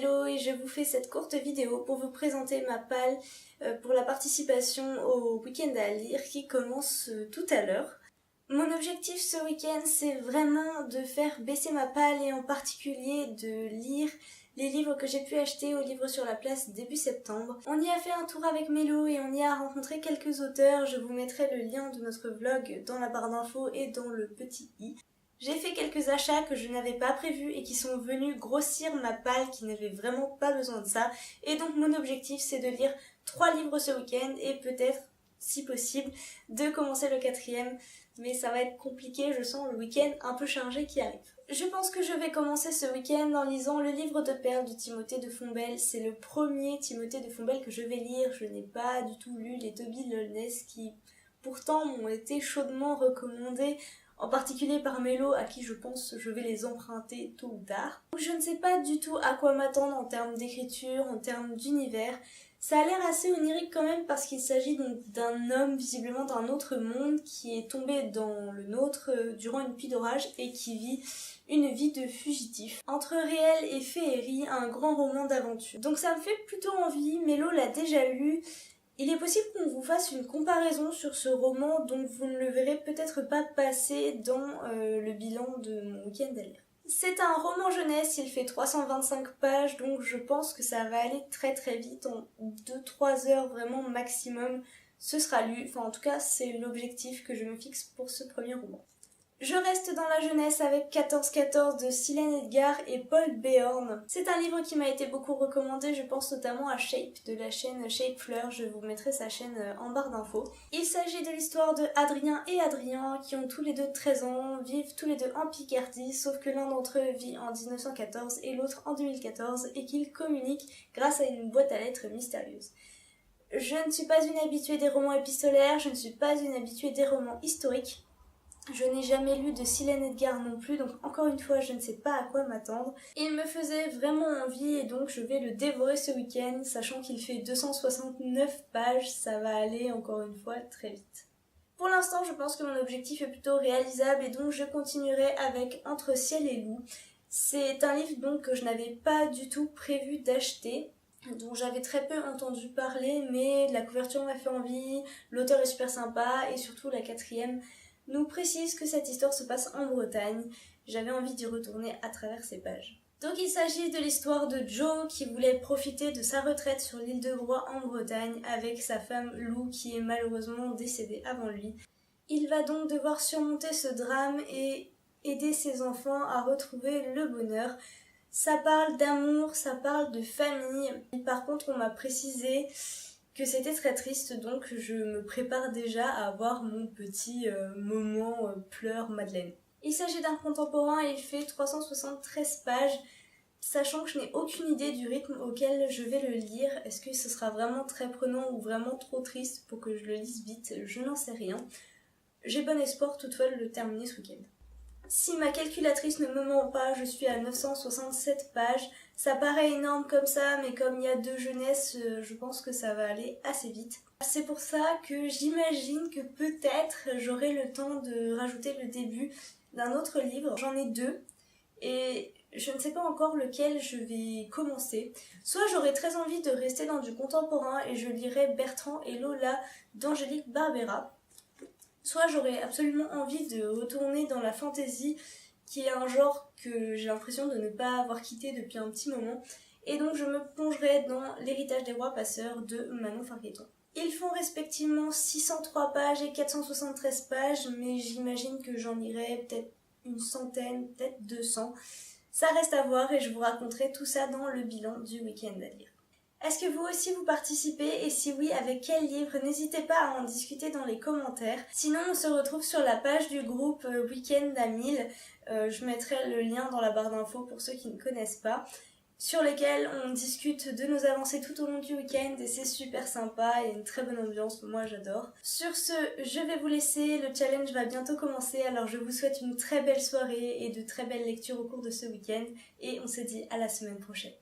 Mélo et je vous fais cette courte vidéo pour vous présenter ma palle pour la participation au week-end à lire qui commence tout à l'heure. Mon objectif ce week-end, c'est vraiment de faire baisser ma palle et en particulier de lire les livres que j'ai pu acheter au Livre sur la Place début septembre. On y a fait un tour avec Mélo et on y a rencontré quelques auteurs. Je vous mettrai le lien de notre vlog dans la barre d'infos et dans le petit i. J'ai fait quelques achats que je n'avais pas prévus et qui sont venus grossir ma palle qui n'avait vraiment pas besoin de ça. Et donc mon objectif, c'est de lire 3 livres ce week-end et peut-être, si possible, de commencer le 4e. Mais ça va être compliqué, je sens le week-end un peu chargé qui arrive. Je pense que je vais commencer ce week-end en lisant le livre de perles de Timothée de Fontbelle. C'est le premier Timothée de Fontbelle que je vais lire. Je n'ai pas du tout lu les Toby Lolness qui pourtant m'ont été chaudement recommandés, en particulier par Mélo à qui je pense je vais les emprunter tôt ou tard. Je ne sais pas du tout à quoi m'attendre en termes d'écriture, en termes d'univers. Ça a l'air assez onirique quand même parce qu'il s'agit donc d'un homme visiblement d'un autre monde qui est tombé dans le nôtre durant une pluie d'orage et qui vit une vie de fugitif. Entre réel et féerie, un grand roman d'aventure. Donc ça me fait plutôt envie, Mélo l'a déjà lu. Il est possible qu'on vous fasse une comparaison sur ce roman, donc vous ne le verrez peut-être pas passer dans le bilan de mon week-end à lire. C'est un roman jeunesse, il fait 325 pages, donc je pense que ça va aller très très vite, en 2-3 heures vraiment maximum, ce sera lu. Enfin en tout cas c'est l'objectif que je me fixe pour ce premier roman. Je reste dans la jeunesse avec 14-14 de Silène Edgar et Paul Béorn. C'est un livre qui m'a été beaucoup recommandé, je pense notamment à Shape de la chaîne Shape Fleur, je vous mettrai sa chaîne en barre d'infos. Il s'agit de l'histoire de Adrien et Adrien qui ont tous les deux 13 ans, vivent tous les deux en Picardie, sauf que l'un d'entre eux vit en 1914 et l'autre en 2014 et qu'ils communiquent grâce à une boîte à lettres mystérieuse. Je ne suis pas une habituée des romans épistolaires, je ne suis pas une habituée des romans historiques. Je n'ai jamais lu de Silène Edgar non plus, donc encore une fois, je ne sais pas à quoi m'attendre. Il me faisait vraiment envie et donc je vais le dévorer ce week-end, sachant qu'il fait 269 pages, ça va aller encore une fois très vite. Pour l'instant, je pense que mon objectif est plutôt réalisable et donc je continuerai avec Entre ciel et loup. C'est un livre donc que je n'avais pas du tout prévu d'acheter, dont j'avais très peu entendu parler, mais la couverture m'a fait envie, l'auteur est super sympa et surtout la 4e nous précise que cette histoire se passe en Bretagne. J'avais envie d'y retourner à travers ces pages. Donc il s'agit de l'histoire de Joe qui voulait profiter de sa retraite sur l'île de Groix en Bretagne avec sa femme Lou qui est malheureusement décédée avant lui. Il va donc devoir surmonter ce drame et aider ses enfants à retrouver le bonheur. Ça parle d'amour, ça parle de famille. Par contre, on m'a précisé que c'était très triste, donc je me prépare déjà à avoir mon petit moment pleurs Madeleine. Il s'agit d'un contemporain et il fait 373 pages, sachant que je n'ai aucune idée du rythme auquel je vais le lire. Est-ce que ce sera vraiment très prenant ou vraiment trop triste pour que je le lise vite? Je n'en sais rien. J'ai bon espoir toutefois de le terminer ce week-end. Si ma calculatrice ne me ment pas, je suis à 967 pages. Ça paraît énorme comme ça, mais comme il y a 2 jeunesses, je pense que ça va aller assez vite. C'est pour ça que j'imagine que peut-être j'aurai le temps de rajouter le début d'un autre livre. J'en ai 2 et je ne sais pas encore lequel je vais commencer. Soit j'aurai très envie de rester dans du contemporain et je lirai Bertrand et Lola d'Angélique Barbera. Soit j'aurais absolument envie de retourner dans la fantasy, qui est un genre que j'ai l'impression de ne pas avoir quitté depuis un petit moment, et donc je me plongerai dans L'héritage des rois passeurs de Manon Fargueton. Ils font respectivement 603 pages et 473 pages, mais j'imagine que j'en lirai peut-être une centaine, peut-être 200. Ça reste à voir et je vous raconterai tout ça dans le bilan du week-end à lire. Est-ce que vous aussi vous participez et si oui, avec quel livre? N'hésitez pas à en discuter dans les commentaires. Sinon, on se retrouve sur la page du groupe Week-end à 1000. Je mettrai le lien dans la barre d'infos pour ceux qui ne connaissent pas, sur lesquels on discute de nos avancées tout au long du week-end et c'est super sympa et une très bonne ambiance, moi j'adore. Sur ce, je vais vous laisser, le challenge va bientôt commencer, alors je vous souhaite une très belle soirée et de très belles lectures au cours de ce week-end et on se dit à la semaine prochaine.